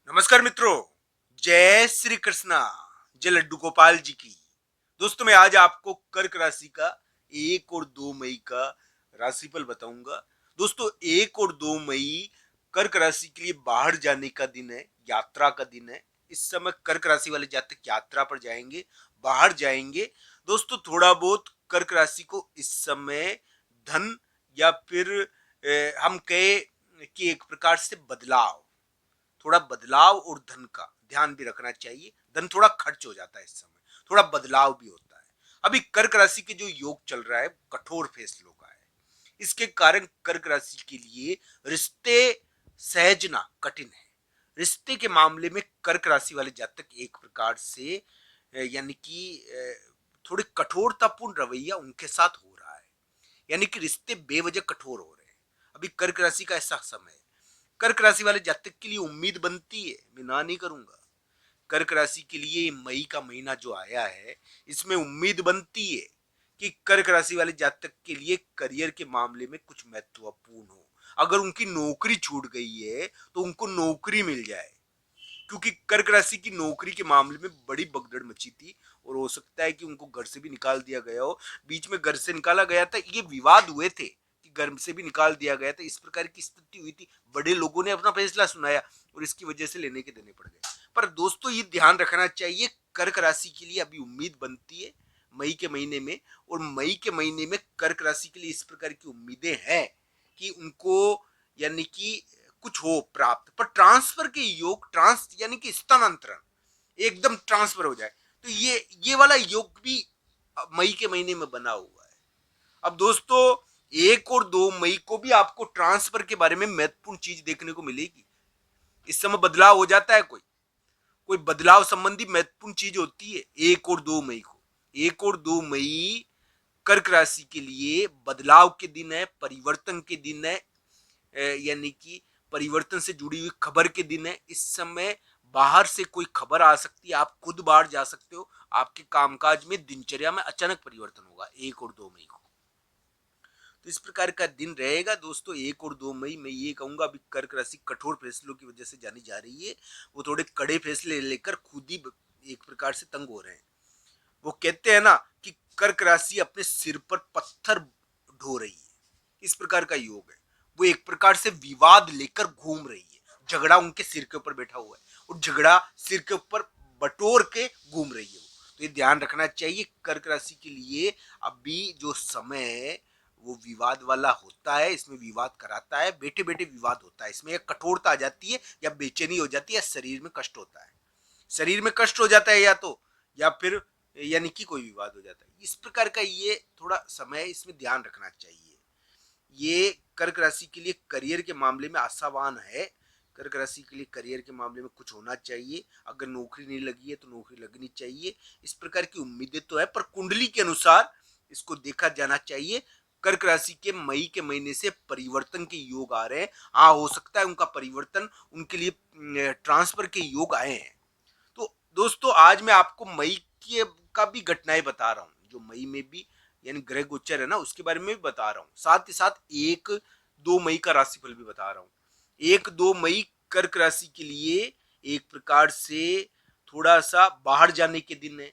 नमस्कार मित्रों, जय श्री कृष्णा, जय लड्डू गोपाल जी की। दोस्तों मैं आज आपको कर्क राशि का 1 और 2 मई का राशिफल बताऊंगा। दोस्तों 1 और 2 मई कर्क राशि के लिए बाहर जाने का दिन है, यात्रा का दिन है। इस समय कर्क राशि वाले जातक यात्रा पर जाएंगे, बाहर जाएंगे। दोस्तों थोड़ा बहुत कर्क राशि को इस समय धन या फिर हम कहे कि एक प्रकार से बदलाव, थोड़ा बदलाव और धन का ध्यान भी रखना चाहिए। धन थोड़ा खर्च हो जाता है इस समय, थोड़ा बदलाव भी होता है। अभी कर्क राशि के जो योग चल रहा है कठोर फैसलों का है। इसके कारण कर्क राशि के लिए रिश्ते सहजना कठिन है। रिश्ते के मामले में कर्क राशि वाले जातक एक प्रकार से यानी कि थोड़ी कठोरतापूर्ण रवैया उनके साथ हो रहा है। यानी कि रिश्ते बेवजह कठोर हो रहे हैं। अभी कर्क राशि का ऐसा समय है। कर्क राशि वाले जातक के लिए उम्मीद बनती है, मैं ना नहीं करूंगा। कर्क राशि के लिए मई का महीना जो आया है, इसमें उम्मीद बनती है कि कर्क राशि वाले जातक के लिए करियर के मामले में कुछ महत्वपूर्ण हो। अगर उनकी नौकरी छूट गई है तो उनको नौकरी मिल जाए, क्योंकि कर्क राशि की नौकरी के मामले में बड़ी भगदड़ मची थी और हो सकता है कि उनको घर से भी निकाल दिया गया हो। बीच में घर से निकाला गया था, ये विवाद हुए थे कि घर से भी निकाल दिया गया था, इस प्रकार की स्थिति हुई थी। बड़े लोगों ने अपना फैसला सुनाया और इसकी वजह से लेने के देने पड़ गए। पर दोस्तों ये ध्यान रखना चाहिए, कर्क राशि के लिए अभी उम्मीद बनती है मई के महीने में। और मई के महीने में कर्क राशि के लिए इस प्रकार की उम्मीदें हैं कि उनको यानी कि कुछ हो प्राप्त। पर ट्रांसफर के योग, ट्रांस यानी कि स्थानांतरण एकदम ट्रांसफर हो जाए, तो ये वाला योग भी मई के महीने में बना हुआ है। अब दोस्तों 1 और 2 मई को भी आपको ट्रांसफर के बारे में महत्वपूर्ण चीज देखने को मिलेगी। इस समय बदलाव हो जाता है, कोई कोई बदलाव संबंधी महत्वपूर्ण चीज होती है 1 और 2 मई को। 1 और 2 मई कर्क राशि के लिए बदलाव के दिन है, परिवर्तन के दिन है। यानी कि परिवर्तन से जुड़ी हुई खबर के दिन है। इस समय बाहर से कोई खबर आ सकती है, आप खुद बाहर जा सकते हो। आपके कामकाज में, दिनचर्या में अचानक परिवर्तन होगा 1 और 2 मई को। तो इस प्रकार का दिन रहेगा दोस्तों 1 और 2 मई। मैं ये कहूंगा अभी कर्क राशि कठोर फैसलों की वजह से जानी जा रही है। वो थोड़े कड़े फैसले लेकर खुद ही एक प्रकार से तंग हो रहे हैं। वो कहते हैं ना कि कर्क राशि अपने सिर पर पत्थर ढो रही है, इस प्रकार का योग है। वो एक प्रकार से विवाद लेकर घूम रही है, झगड़ा उनके सिर के ऊपर बैठा हुआ है और झगड़ा सिर के ऊपर बटोर के घूम रही है। तो ये ध्यान रखना चाहिए कर्क राशि के लिए। अभी जो समय है वो विवाद वाला होता है, इसमें विवाद कराता है, बैठे बैठे विवाद होता है। इसमें एक कठोरता आ जाती है, या बेचैनी हो जाती है, या शरीर में कष्ट होता है। शरीर में कष्ट हो जाता है या फिर यानी कि कोई विवाद हो जाता है। इस प्रकार का ये थोड़ा समय है, इसमें ध्यान रखना चाहिए। ये कर्क राशि के लिए करियर के मामले में आशावान है। कर्क राशि के लिए करियर के मामले में कुछ होना चाहिए। अगर नौकरी नहीं लगी है तो नौकरी लगनी चाहिए। इस प्रकार की उम्मीदें तो है, पर कुंडली के अनुसार इसको देखा जाना चाहिए। कर्क राशि के मई के महीने से परिवर्तन के योग आ रहे हैं। हाँ, हो सकता है उनका परिवर्तन, उनके लिए ट्रांसफर के योग आए हैं। तो दोस्तों आज मैं आपको मई की का भी घटनाएं बता रहा हूँ, जो मई में भी यानी ग्रह गोचर है ना, उसके बारे में भी बता रहा हूँ। साथ ही साथ 1 2 मई का राशिफल भी बता रहा हूँ। 1 2 मई कर्क राशि के लिए एक प्रकार से थोड़ा सा बाहर जाने के दिन है।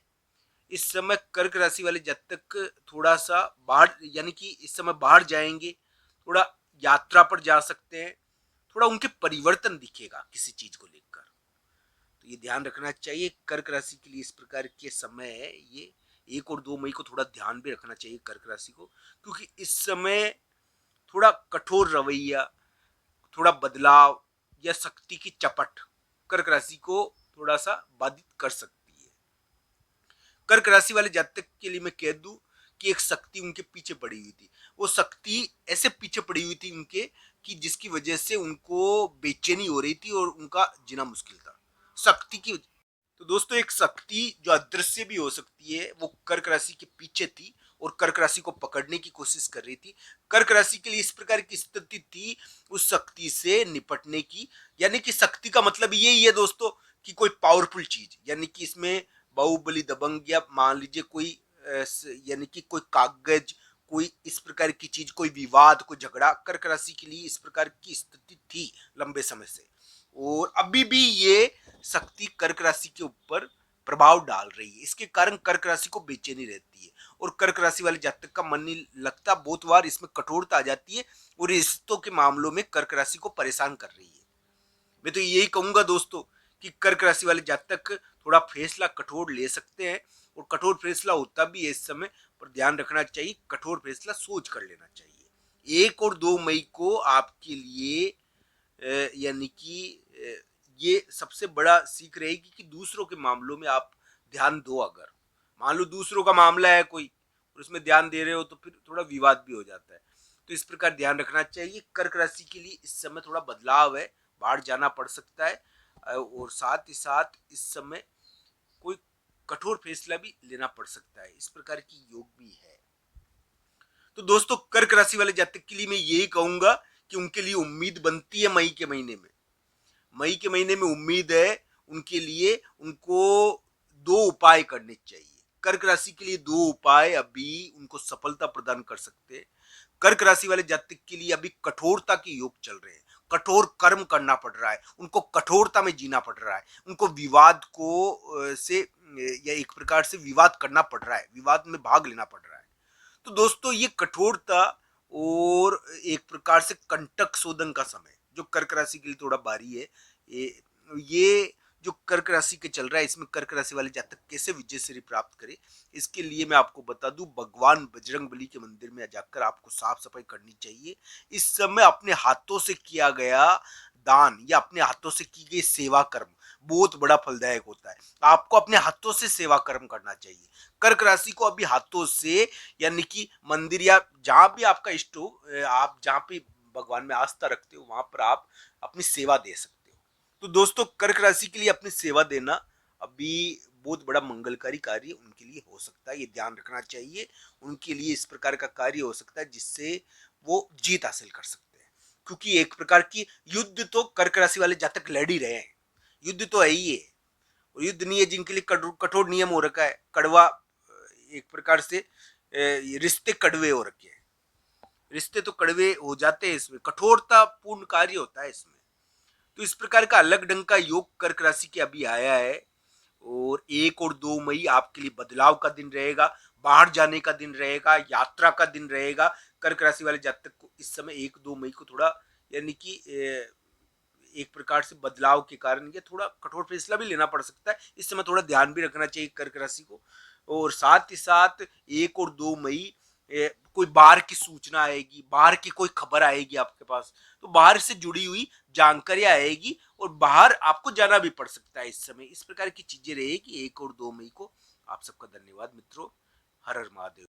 इस समय कर्क राशि वाले जातक थोड़ा सा बाहर, यानी कि इस समय बाहर जाएंगे, थोड़ा यात्रा पर जा सकते हैं। थोड़ा उनके परिवर्तन दिखेगा किसी चीज को लेकर। तो ये ध्यान रखना चाहिए कर्क राशि के लिए। इस प्रकार के समय है ये। 1 और 2 मई को थोड़ा ध्यान भी रखना चाहिए कर्क राशि को, क्योंकि इस समय थोड़ा कठोर रवैया, थोड़ा बदलाव या शक्ति की चपट कर्क राशि को थोड़ा सा बाधित कर सकती है। कर्क राशि वाले जातक के लिए मैं कह दूं कि एक शक्ति उनके पीछे पड़ी हुई थी। वो शक्ति ऐसे पीछे पड़ी हुई थी उनके कि जिसकी वजह से उनको बेचैनी हो रही थी और उनका जीना मुश्किल था, शक्ति की। तो दोस्तों एक शक्ति जो अदृश्य भी हो सकती है, वो कर्क राशि के पीछे थी और कर्क राशि को पकड़ने की कोशिश कर रही थी। कर्क राशि के लिए इस प्रकार की स्थिति थी उस शक्ति से निपटने की। यानी कि शक्ति का मतलब यही है दोस्तों कि कोई पावरफुल चीज, यानी कि इसमें बाहुबली, दबंग, या मान लीजिए कोई यानी कि कोई कागज, कोई इस प्रकार की चीज, कोई विवाद, कोई झगड़ा, कर्क राशि के लिए इस प्रकार की स्थिति थी लंबे समय से। और अभी भी ये शक्ति कर्क राशि के ऊपर प्रभाव डाल रही है। इसके कारण कर्क राशि को बेचैनी रहती है और कर्क राशि वाले जातक का मन नहीं लगता, बहुत बार इसमें कठोरता आ जाती है और रिश्तों के मामलों में कर्क राशि को परेशान कर रही है। मैं तो यही कहूंगा दोस्तों कि कर्क राशि वाले जातक थोड़ा फैसला कठोर ले सकते हैं और कठोर फैसला होता भी है इस समय, पर ध्यान रखना चाहिए, कठोर फैसला सोच कर लेना चाहिए। 1 और 2 मई को आपके लिए यानी कि ये सबसे बड़ा सीख रहेगी कि दूसरों के मामलों में आप ध्यान दो। अगर मान लो दूसरों का मामला है कोई और उसमें ध्यान दे रहे हो तो फिर थोड़ा विवाद भी हो जाता है। तो इस प्रकार ध्यान रखना चाहिए। कर्क राशि के लिए इस समय थोड़ा बदलाव है, बाहर जाना पड़ सकता है और साथ ही साथ इस समय कोई कठोर फैसला भी लेना पड़ सकता है, इस प्रकार की योग भी है। तो दोस्तों कर्क राशि वाले जातक के लिए मैं यही कहूंगा कि उनके लिए उम्मीद बनती है मई के महीने में। मई के महीने में उम्मीद है उनके लिए, उनको 2 उपाय करने चाहिए। कर्क राशि के लिए 2 उपाय अभी उनको सफलता प्रदान कर सकते हैं। कर्क राशि वाले जातक के लिए अभी कठोरता के योग चल रहे हैं, कठोर कर्म करना पड़ रहा है, उनको कठोरता में जीना पड़ रहा है, उनको विवाद को से या एक प्रकार से विवाद करना पड़ रहा है, विवाद में भाग लेना पड़ रहा है। तो दोस्तों ये कठोरता और एक प्रकार से कंटक शोधन का समय जो कर्क राशि के लिए थोड़ा भारी है, ये जो कर्क राशि के चल रहा है, इसमें कर्क राशि वाले जातक कैसे विजय श्री प्राप्त करें, इसके लिए मैं आपको बता दूं, भगवान बजरंग बली के मंदिर में जाकर आपको साफ सफाई करनी चाहिए। इस समय अपने हाथों से किया गया दान या अपने हाथों से की गई सेवा कर्म बहुत बड़ा फलदायक होता है। आपको अपने हाथों से सेवा कर्म करना चाहिए। कर्क राशि को अभी हाथों से यानी कि मंदिर या जहां भी आपका इष्ट हो, आप जहां पे भगवान में आस्था रखते हो वहां पर आप अपनी सेवा दे सकते हो। तो दोस्तों कर्क राशि के लिए अपनी सेवा देना अभी बहुत बड़ा मंगलकारी कार्य उनके लिए हो सकता है, ये ध्यान रखना चाहिए। उनके लिए इस प्रकार का कार्य हो सकता है जिससे वो जीत हासिल कर सकते हैं, क्योंकि एक प्रकार की युद्ध तो कर्क राशि वाले जातक लड़ ही रहे हैं। युद्ध तो है ही है और युद्ध नहीं है जिनके लिए कठोर नियम हो रखा है, कड़वा एक प्रकार से रिश्ते कड़वे हो रखे हैं। रिश्ते तो कड़वे हो जाते हैं, इसमें कठोरता पूर्ण कार्य होता है इसमें। तो इस प्रकार का अलग ढंग का योग कर्क राशि के अभी आया है और 1 और 2 मई आपके लिए बदलाव का दिन रहेगा, बाहर जाने का दिन रहेगा, यात्रा का दिन रहेगा। कर्क राशि वाले जातक को इस समय 1 2 मई को थोड़ा यानी कि एक प्रकार से बदलाव के कारण ये थोड़ा कठोर फैसला भी लेना पड़ सकता है। इस समय थोड़ा ध्यान भी रखना चाहिए कर्क राशि को। और साथ ही साथ 1 और 2 मई कोई बाहर की सूचना आएगी, बाहर की कोई खबर आएगी आपके पास, तो बाहर से जुड़ी हुई जानकारी आएगी और बाहर आपको जाना भी पड़ सकता है इस समय। इस प्रकार की चीजें रहेगी 1 और 2 मई को। आप सबका धन्यवाद मित्रों। हर हर महादेव।